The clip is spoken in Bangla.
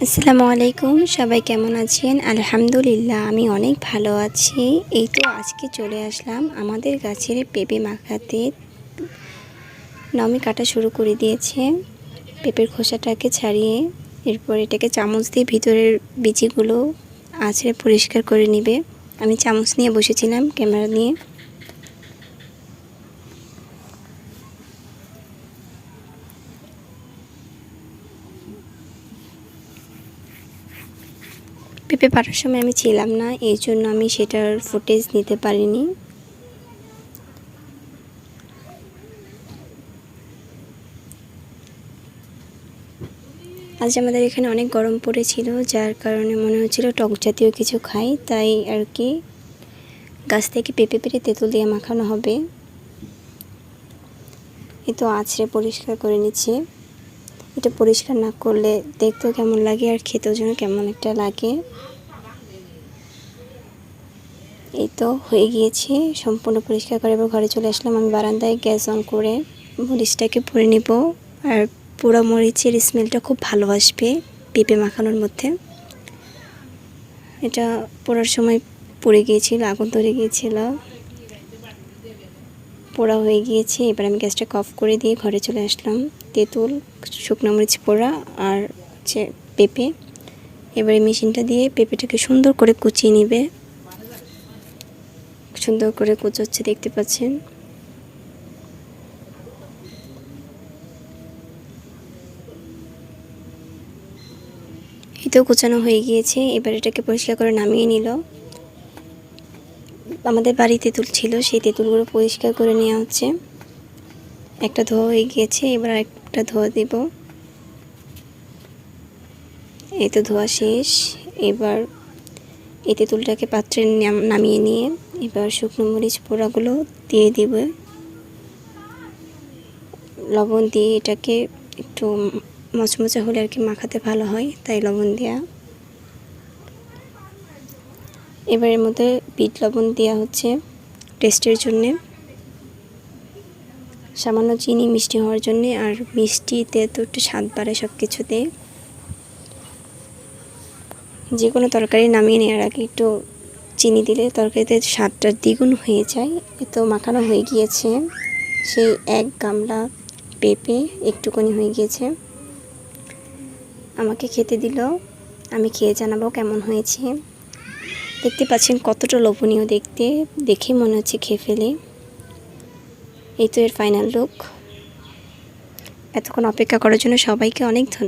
আসসালামু আলাইকুম, সবাই কেমন আছেন? আলহামদুলিল্লাহ আমি অনেক ভালো আছি। এই তো আজকে চলে আসলাম আমাদের গাছের পেঁপে মাখাতে। নমি কাটা শুরু করে দিয়েছে। পেঁপের খোসাটাকে ছাড়িয়ে এরপর এটাকে চামচ দিয়ে ভিতরের বিচিগুলো আঁচড়ে পরিষ্কার করে নেবে। আমি চামচ নিয়ে বসেছিলাম ক্যামেরা নিয়ে। পেঁপে পাড়ার সময় আমি ছিলাম না, এই জন্য আমি সেটার ফুটেজ নিতে পারিনি। আজ আমাদের এখানে অনেক গরম পড়েছিল, যার কারণে মনে হচ্ছিল টক জাতীয় কিছু খাই, তাই আর কি গাছ থেকে পেঁপে পেড়ে তেঁতুল দিয়ে মাখানো হবে। এ তো আঁচড়ে পরিষ্কার করে নিচ্ছে। এটা পরিষ্কার না করলে দেখতেও কেমন লাগে আর খেতেও যেন কেমন একটা লাগে। এই তো হয়ে গিয়েছে সম্পূর্ণ পরিষ্কার করে এবার ঘরে চলে আসলাম। আমি বারান্দায় গ্যাস অন করে মরিচটাকে পুড়ে নেব। আর পোড়া মরিচের স্মেলটা খুব ভালো আসবে পেঁপে মাখানোর মধ্যে। এটা পোড়ার সময় পুড়ে গিয়েছিল, আগুন ধরে গিয়েছিল, পোড়া হয়ে গিয়েছে। এবার আমি গ্যাসটাকে অফ করে দিয়ে ঘরে চলে আসলাম। তেঁতুল, শুকনো মরিচ পোড়া আর হচ্ছে পেঁপে। এবারে মেশিনটা দিয়ে পেঁপেটাকে সুন্দর করে কুচিয়ে নেবে। সুন্দর করে কুচোচ্ছে, দেখতে পাচ্ছেন। এই তো কুচানো হয়ে গিয়েছে। এবার এটাকে পরিষ্কার করে নামিয়ে নিল। আমাদের বাড়ি তেঁতুল ছিল, সেই তেঁতুলগুলো পরিষ্কার করে নেওয়া হচ্ছে। একটা ধোয়া হয়ে গিয়েছে, এবার একটা ধোয়া দেব। এই তো ধোয়া শেষ। এবার এই তেঁতুলটাকে পাত্রে নামিয়ে নিয়ে এবার শুকনো মরিচ পোড়াগুলো দিয়ে দিব। লবণ দিয়ে এটাকে একটু মচমচে হলে আর কি মাখাতে ভালো হয়, তাই লবণ দেওয়া। এবার এর মধ্যে বিট লবণ দেওয়া হচ্ছে টেস্টের জন্যে, সামান্য চিনি মিষ্টি হওয়ার জন্যে। আর মিষ্টিতে তো একটু স্বাদ বাড়ে সব কিছুতে। যে কোনো তরকারি নামিয়ে নেওয়ার আগে একটু চিনি দিলে তরকারিতে স্বাদটা দ্বিগুণ হয়ে যায়। তো মাখানো হয়ে গিয়েছে। সেই এক গামলা পেঁপে একটুখানি হয়ে গিয়েছে। আমাকে খেতে দিল, আমি খেয়ে জানাবো কেমন হয়েছে। দেখতে পাচ্ছেন কতটা লোভনীয় দেখতে, দেখে মনে হচ্ছে খেয়ে ফেলি। এই তো এর ফাইনাল লুক। এতক্ষণ অপেক্ষা করার জন্য সবাইকে অনেক ধন্যবাদ।